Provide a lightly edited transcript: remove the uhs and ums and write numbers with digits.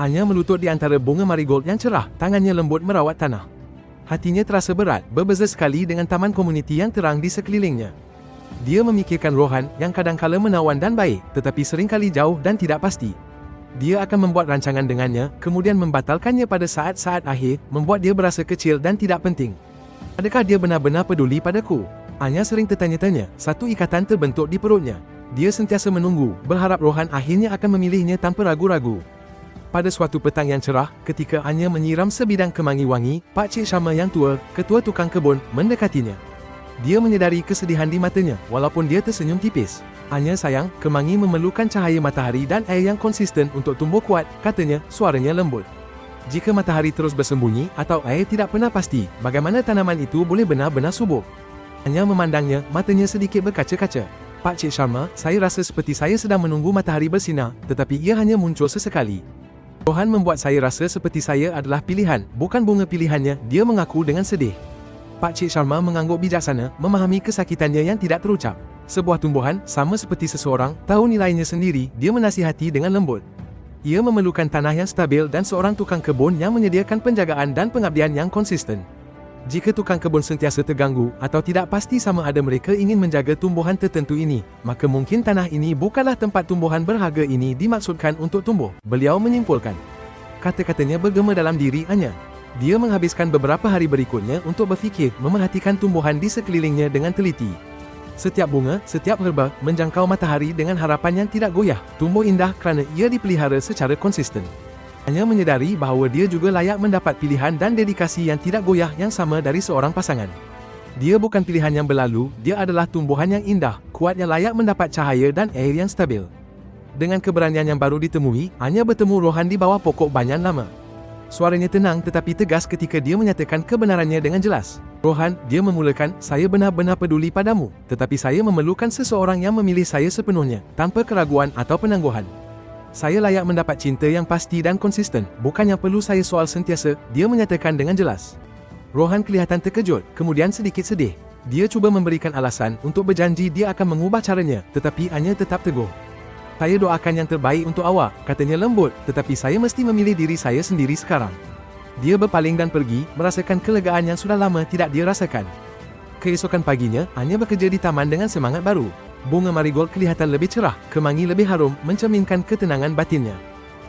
Anya melutut di antara bunga marigold yang cerah, tangannya lembut merawat tanah. Hatinya terasa berat, berbeza sekali dengan taman komuniti yang terang di sekelilingnya. Dia memikirkan Rohan yang kadangkala menawan dan baik, tetapi seringkali jauh dan tidak pasti. Dia akan membuat rancangan dengannya, kemudian membatalkannya pada saat-saat akhir, membuat dia berasa kecil dan tidak penting. Adakah dia benar-benar peduli padaku? Anya sering tertanya-tanya, satu ikatan terbentuk di perutnya. Dia sentiasa menunggu, berharap Rohan akhirnya akan memilihnya tanpa ragu-ragu. Pada suatu petang yang cerah, ketika Anya menyiram sebidang kemangi wangi, Pak Cik Sharma yang tua, ketua tukang kebun, mendekatinya. Dia menyedari kesedihan di matanya, walaupun dia tersenyum tipis. Anya sayang, kemangi memerlukan cahaya matahari dan air yang konsisten untuk tumbuh kuat, katanya, suaranya lembut. Jika matahari terus bersembunyi atau air tidak pernah pasti, bagaimana tanaman itu boleh benar-benar subur? Anya memandangnya, matanya sedikit berkaca-kaca. Pak Cik Sharma, saya rasa seperti saya sedang menunggu matahari bersinar, tetapi ia hanya muncul sesekali. Rohan membuat saya rasa seperti saya adalah pilihan, bukan bunga pilihannya, dia mengaku dengan sedih. Pak Cik Sharma mengangguk bijaksana, memahami kesakitannya yang tidak terucap. Sebuah tumbuhan, sama seperti seseorang, tahu nilainya sendiri, dia menasihati dengan lembut. Ia memerlukan tanah yang stabil dan seorang tukang kebun yang menyediakan penjagaan dan pengabdian yang konsisten. Jika tukang kebun sentiasa terganggu atau tidak pasti sama ada mereka ingin menjaga tumbuhan tertentu ini, maka mungkin tanah ini bukanlah tempat tumbuhan berharga ini dimaksudkan untuk tumbuh, beliau menyimpulkan. Kata-katanya bergema dalam diri Anya. Dia menghabiskan beberapa hari berikutnya untuk berfikir, memerhatikan tumbuhan di sekelilingnya dengan teliti. Setiap bunga, setiap herba, menjangkau matahari dengan harapan yang tidak goyah, tumbuh indah kerana ia dipelihara secara konsisten. Anya menyedari bahawa dia juga layak mendapat pilihan dan dedikasi yang tidak goyah yang sama dari seorang pasangan. Dia bukan pilihan yang berlalu, dia adalah tumbuhan yang indah, kuat yang layak mendapat cahaya dan air yang stabil. Dengan keberanian yang baru ditemui, Anya bertemu Rohan di bawah pokok banyan lama. Suaranya tenang tetapi tegas ketika dia menyatakan kebenarannya dengan jelas. Rohan, dia memulakan, saya benar-benar peduli padamu, tetapi saya memerlukan seseorang yang memilih saya sepenuhnya, tanpa keraguan atau penangguhan. Saya layak mendapat cinta yang pasti dan konsisten, bukan yang perlu saya soal sentiasa, dia menyatakan dengan jelas. Rohan kelihatan terkejut, kemudian sedikit sedih. Dia cuba memberikan alasan untuk berjanji dia akan mengubah caranya, tetapi Anya tetap teguh. Saya doakan yang terbaik untuk awak, katanya lembut, tetapi saya mesti memilih diri saya sendiri sekarang. Dia berpaling dan pergi, merasakan kelegaan yang sudah lama tidak dia rasakan. Keesokan paginya, Anya bekerja di taman dengan semangat baru. Bunga marigold kelihatan lebih cerah, kemangi lebih harum, mencerminkan ketenangan batinnya.